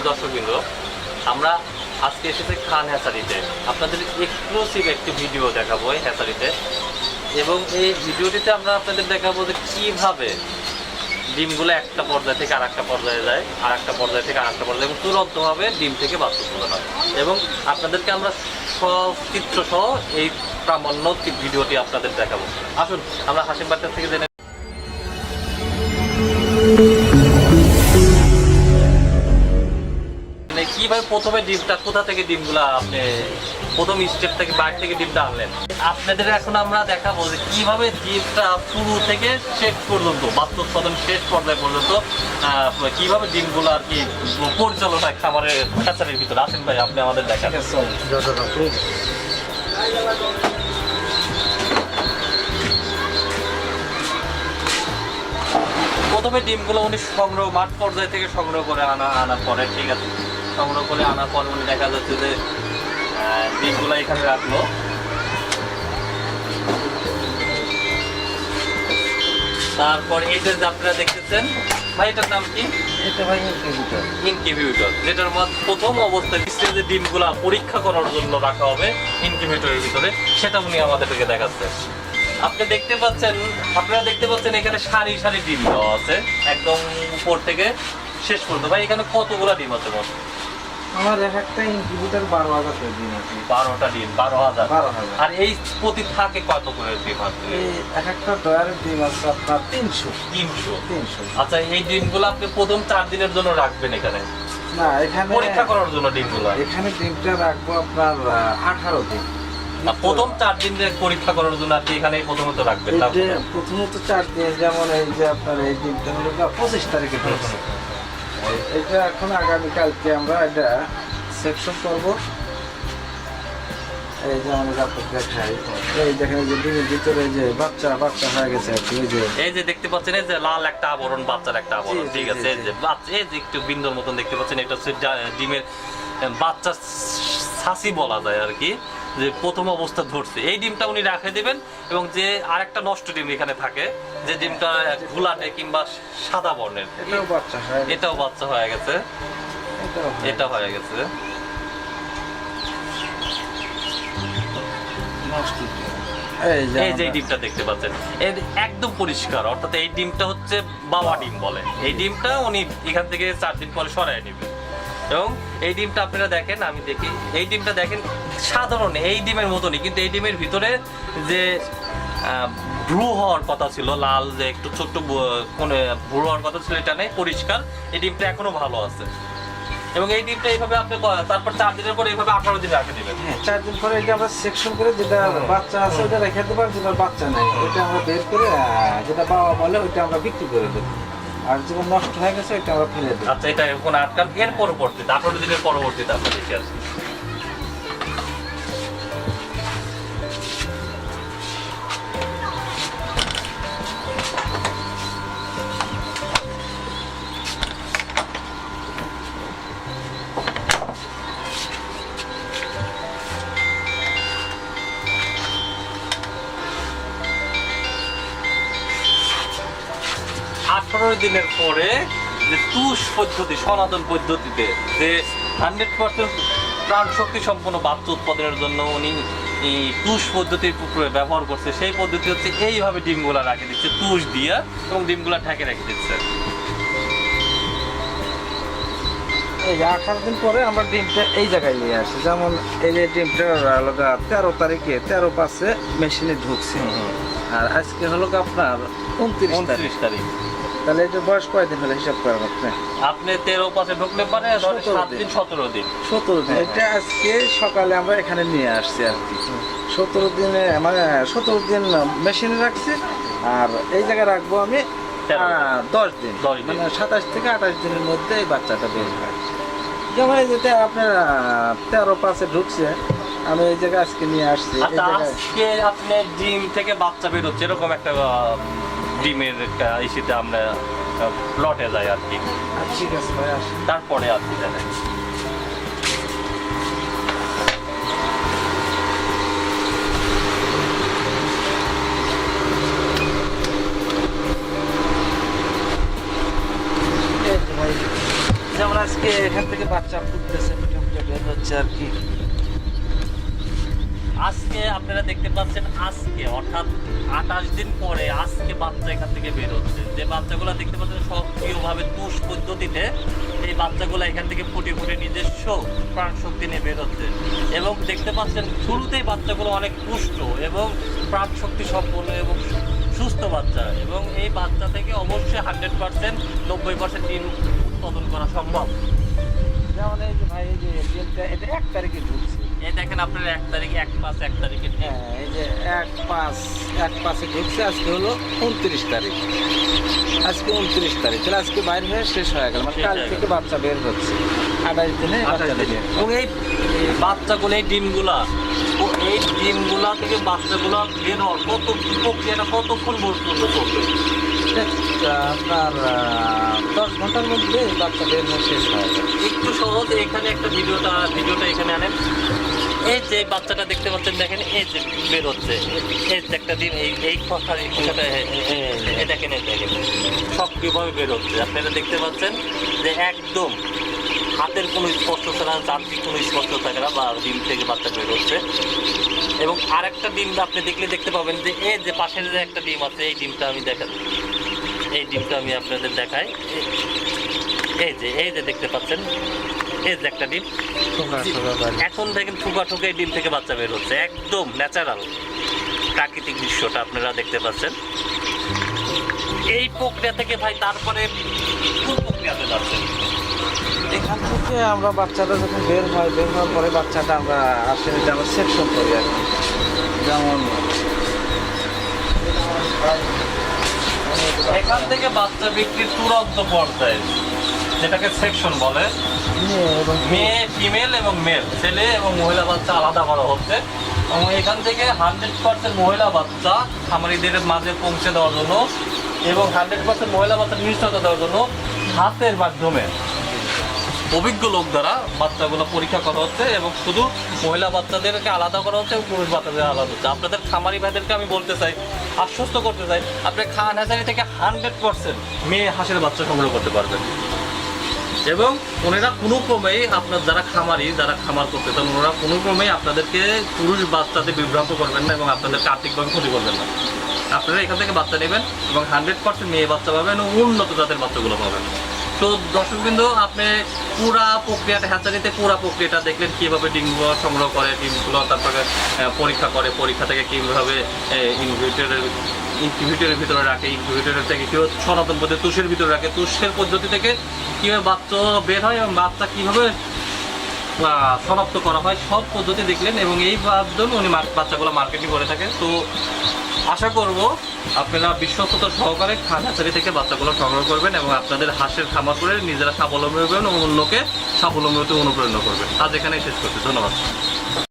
দর্শকবৃন্দ, আমরা আজকে এসেছি খান হ্যাচারিতে। আপনাদের এক্সক্লুসিভ একটি ভিডিও দেখাবো এই হ্যাচারিতে, এবং এই ভিডিওটিতে আমরা আপনাদের দেখাবো যে কীভাবে ডিমগুলো একটা পর্যায় থেকে আর একটা পর্যায়ে যায়, আর একটা পর্যায় থেকে আর একটা পর্যায়ে, এবং তুরন্তভাবে ডিম থেকে বাচ্চা উৎপাদন হয়। এবং আপনাদেরকে আমরা চিত্র সহ এই প্রামাণ্য ভিডিওটি আপনাদের দেখাবো। আসুন আমরা হাসিম বাচ্চা থেকে জেনে কিভাবে প্রথমে ডিমটা কোথা থেকে ডিমগুলা আপনি প্রথম স্টেপ থেকে বাইরে থেকে ডিমটা আনলেন। আপনাদের এখন আমরা দেখাবো যে কিভাবে ডিমটা শুরু থেকে শেষ পর্যন্ত বাচ্চা উৎপাদন শেষ পর্যায়ে পর্যন্ত কিভাবে ডিমগুলো আর কি পরিচালনা খামারের হ্যাচারির ভিতরে। আসেন ভাই, আপনি আমাদের দেখান। প্রথমে ডিমগুলো উনি সংগ্রহ মাঠ পর্যায় থেকে সংগ্রহ করে আনার পরে, ঠিক আছে, সংগ্রহ করে আনার পর উনি দেখা যাচ্ছে যে ডিমগুলো এখানে রাখলো। তারপর এই যে আপনারা দেখতেছেন ভাই, এটার নাম কি? এটা ভাই ইনকিউবেটর। ইনকিউবেটর, যেটার মধ্যে প্রথম অবস্থায় স্টেজে ডিমগুলা পরীক্ষা করার জন্য রাখা হবে ইনকিউবেটরের ভিতরে, সেটা উনি আমাদেরকে দেখাচ্ছে। আপনারা দেখতে পাচ্ছেন এখানে সারি সারি ডিম দেওয়া আছে একদম উপর থেকে শেষ পর্যন্ত। ভাই এখানে কতগুলা ডিম আছে মোট? আমার একটা ইনকিউবেটর 12,000 ডিম আছে। 12টা ডিম, 12,000। 12,000। আর এই প্রতি থাকে কত করে ডিম আছে? এই একটা ডয়ারের ডিম আছে আপনার 300। আচ্ছা, এই ডিমগুলো আপনি প্রথম 4 দিনের জন্য রাখবেন এখানে? না, এখানে পরীক্ষা করার জন্য ডিমগুলো এখানে ডিমটা রাখবো আপনার 18 দিন। প্রথম 4 দিন পরীক্ষা করার জন্য আপনি এখানে প্রথমত রাখবেন। প্রথমত 4 দিন, যেমন এই যে আপনার এই ডিমটা হলো 25 তারিখে পড়ছে। এটা এখন আগামীকালকে আমরা এটা সেকশন করবো। এই যে আমাদের আপনাকে দেখাই, এই দেখেন যে ডিমের ভিতরে যে বাচ্চা হয়ে গেছে। এই যে দেখতে পাচ্ছেন এই যে লাল একটা আবরণ, বাচ্চার একটা আবরণ, ঠিক আছে। এই যে বাচ্চা, এই যে একটু বিন্দুর মতন দেখতে পাচ্ছেন, এটা হচ্ছে ডিমের বাচ্চা ছাসি বলা যায় আর কি, যে প্রথম অবস্থা ধরছে। এই ডিমটা উনি রেখে দিবেন, এবং যে আরেকটা নষ্ট ডিম এখানে থাকে, যে ডিমটা ঘোলাটে কিংবা সাদা বর্ণের, এটাও বাচ্চা হয়ে গেছে, এটা হয়ে গেছে। এই যে ডিমটা দেখতে পাচ্ছেন একদম পরিষ্কার, অর্থাৎ এই ডিমটা হচ্ছে বাবা ডিম বলে। এই ডিমটা উনি এখান থেকে 4 দিন পরে সরাই নেবেন। এবং এই ডিমটা আপনারা দেখেন, আমি দেখি এই ডিমটা দেখেন সাধারণ এই ডিমের মতনই, কিন্তু এই ডিমের ভিতরে যে ব্রু হওয়ার কথা ছিল, লাল যে একটু ছোট্ট কোনে ব্রু হওয়ার কথা ছিল, এটা নেই, পরিষ্কার। এই ডিমটা এখনো ভালো আছে। এবং এই ডিমটা এইভাবে আপনি তারপর 4 দিনের পরে এইভাবে 18 দিন রেখে দিবেন। হ্যাঁ, 4 দিন পরে এটা আমরা সেকশন করে, যেটা বাচ্চা আছে ওটা রেখে দেবো, আর যেটা বাচ্চা নেই ওইটা আমরা বের করে, যেটা বাবা বলে ওইটা আমরা বিক্রি করে দেবো, আর যেটা নষ্ট হয়ে গেছে ওইটা আমরা ফেলে দেবো। আচ্ছা, এটা এখন আটকান। এর পরবর্তীতে 18 দিনের পরবর্তীতে আমরা দেখে আসি। দিনের পরে যে তুষ পদ্ধতি, সনাতন পদ্ধতিতে যে 100% প্রাণ শক্তি সম্পন্ন বাচ্চা উৎপাদনের জন্য উনি এই তুষ পদ্ধতির ব্যবহার করছে, সেই পদ্ধতি হচ্ছে এইভাবে ডিমগুলা রাখে দিচ্ছে তুষ দিয়ে, এবং ডিমগুলা ঢেকে রেখে দিচ্ছে। এই 18 দিন পরে আমরা ডিমটা এই জায়গায় নিয়ে আসি। যেমন এই যে ডিমটা আলাদা 13 তারিখে 13/5 মেশিনে ঢুকছে, আর আজকে হলো আপনার 29 তারিখ। তাহলে এটা বয়স কয়দিন হলে হিসাব করেন আপনি 13/5 ঢুকলে পারে 7 দিন 17 দিন। এটা আজকে সকালে আমরা এখানে নিয়ে আসছি আর কি। 17 দিনে মানে 17 দিন মেশিনে রাখছি, আর এই জায়গায় রাখবো আমি 10 দিন, মানে 27 থেকে 28 দিনের মধ্যে এই বাচ্চাটা বের হয়। যেমন এই যেটা আপনার 13/5 ঢুকছে, আমি এই জায়গায় আজকে নিয়ে আসছি। আজকে আপনি ডিম থেকে বাচ্চা বের হচ্ছে এরকম একটা ডিমের ইস্যুতে আমরা প্লটে যাই আর কি। ঠিক আছে ভাই, আসি তারপরে আপনি জানেন। যেমন আজকে এখান থেকে বাচ্চা ফুটতেছে, ফুটে ফুটে বের হচ্ছে আর কি। আজকে আপনারা দেখতে পাচ্ছেন, আজকে অর্থাৎ 28 দিন পরে আজকে বাচ্চা এখান থেকে বের হচ্ছে। যে বাচ্চাগুলো দেখতে পাচ্ছেন সক্রিয়ভাবে তুষ পদ্ধতিতে এই বাচ্চাগুলো এখান থেকে ফুটে ফুটে নিজস্ব প্রাণ শক্তি নিয়ে বের হচ্ছে। এবং দেখতে পাচ্ছেন শুরুতেই বাচ্চাগুলো অনেক পুষ্ট এবং প্রাণ শক্তি সম্পন্ন এবং সুস্থ বাচ্চা। এবং এই বাচ্চা থেকে অবশ্যই 100% 90% ডিম উৎপাদন করা সম্ভব। যেমন এই যে ভাই, এই যে ডিমটা এটা 1 তারিখে ঢুকছে। এই দেখেন আপনার 1 তারিখে 1 তারিখে ডিম। হ্যাঁ, এই যে 1/5-এ ঢুকছে। আজকে হলো 29 তারিখ। আজকে 29 তারিখ, তাহলে আজকে বাইরে হয়ে শেষ হয়ে গেল, মানে কাল থেকে বাচ্চা বের হচ্ছে। 28 দিনে বাচ্চা বের। এবং এই বাচ্চাগুলো, এই ডিমগুলা, এই ডিমগুলা থেকে বাচ্চাগুলো বের হওয়ার কত প্রক্রিয়াটা কতক্ষণ পর্যন্ত চলবে? আপনার 10 ঘন্টার মধ্যে বাচ্চা বের হয়ে শেষ হয়ে যাবে। একটু সহজ, এখানে একটা ভিডিওটা এখানে আনেন। এই যে বাচ্চাটা দেখতে পাচ্ছেন, দেখেন এই যে বের হচ্ছে, এই যে একটা ডিম, এই কথাটা এই দেখেন, এই দেখেন সক্রিয়ভাবে বের হচ্ছে। আপনারা দেখতে পাচ্ছেন যে একদম হাতের কোনো স্পর্শ ছাড়া, যান্ত্রিক কোনো স্পর্শ থাকে না, বা ডিম থেকে বাচ্চা বের হচ্ছে। এবং আরেকটা ডিম আপনি দেখতে পাবেন যে এই যে পাশের যে একটা ডিম আছে, এই ডিমটা আমি এই ডিমটা আমি আপনাদের দেখাই। এই যে দেখতে পাচ্ছেন, এই যে একটা ডিম এখন দেখেন ঠুকা এই ডিম থেকে বাচ্চা বের হচ্ছে। একদম ন্যাচারাল প্রাকৃতিক দৃশ্যটা আপনারা দেখতে পাচ্ছেন। এই প্রক্রিয়া থেকে ভাই তারপরে কোন প্রক্রিয়াতে যাচ্ছে? এখান থেকে আমরা বাচ্চাটা যখন বের হওয়ার পরে বাচ্চাটা আমরা আসলে যে আমরা সেকশন করি আর কি। যেমন এখান থেকে বাচ্চা বিক্রির চূড়ান্ত পর্যায়ে, যেটাকে সেকশন বলে, মেয়ে, ফিমেল এবং মেল, ছেলে এবং মহিলা বাচ্চা আলাদা করা হচ্ছে। এবং এখান থেকে 100% মহিলা বাচ্চা খামারিদের মাঝে পৌঁছে দেওয়ার জন্য এবং 100% মহিলা বাচ্চার নিশ্চয়তা দেওয়ার জন্য হাতের মাধ্যমে অভিজ্ঞ লোক দ্বারা বাচ্চাগুলো পরীক্ষা করা হচ্ছে। এবং শুধু মহিলা বাচ্চাদেরকে আলাদা করা হচ্ছে এবং পুরুষ বাচ্চাদের আলাদা হচ্ছে। আপনাদের খামারি ভাইদেরকে আমি বলতে চাই, আশ্বস্ত করতে চাই, আপনি খান হ্যাচারি থেকে 100% মেয়ে হাঁসের বাচ্চা সংগ্রহ করতে পারবেন। এবং ওনারা কোনো ক্রমেই, আপনার যারা খামার করতে চান, ওনারা কোনো ক্রমেই আপনাদেরকে পুরুষ বাচ্চাতে বিভ্রান্ত করবেন না এবং আপনাদেরকে আর্থিকভাবে ক্ষতি করবেন না। আপনারা এখান থেকে বাচ্চা নেবেন এবং 100% মেয়ে বাচ্চা পাবেন এবং উন্নত জাতের বাচ্চাগুলো পাবেন। তো দর্শকবৃন্দ, আপনি পুরা প্রক্রিয়াটা দেখলেন, কীভাবে ডিমগুলো সংগ্রহ করে, ডিমগুলো তারপরে পরীক্ষা করে, পরীক্ষা থেকে কীভাবে ইনকিউবেটরের ভিতরে রাখে, ইনকিউবেটরের থেকে কীভাবে সনাতন পদ্ধতি তুষের ভিতরে রাখে, তুষের পদ্ধতি থেকে কীভাবে বাচ্চা বের হয় এবং বাচ্চা কীভাবে শনাক্ত করা হয়, সব পদ্ধতি দেখলেন। এবং এই মাধ্যমে উনি বাচ্চাগুলো মার্কেটিং করে থাকেন। তো আশা করব আপনারা বিশ্বস্ততা সহকারে খান হ্যাচারি থেকে বাচ্চাগুলো সংগ্রহ করবেন এবং আপনাদের হাঁসের খামার করে নিজেরা স্বাবলম্বী হবেন এবং অন্যকে স্বাবলম্বী হতে অনুপ্রেরণা করবেন। আজ এখানেই শেষ করছি। ধন্যবাদ।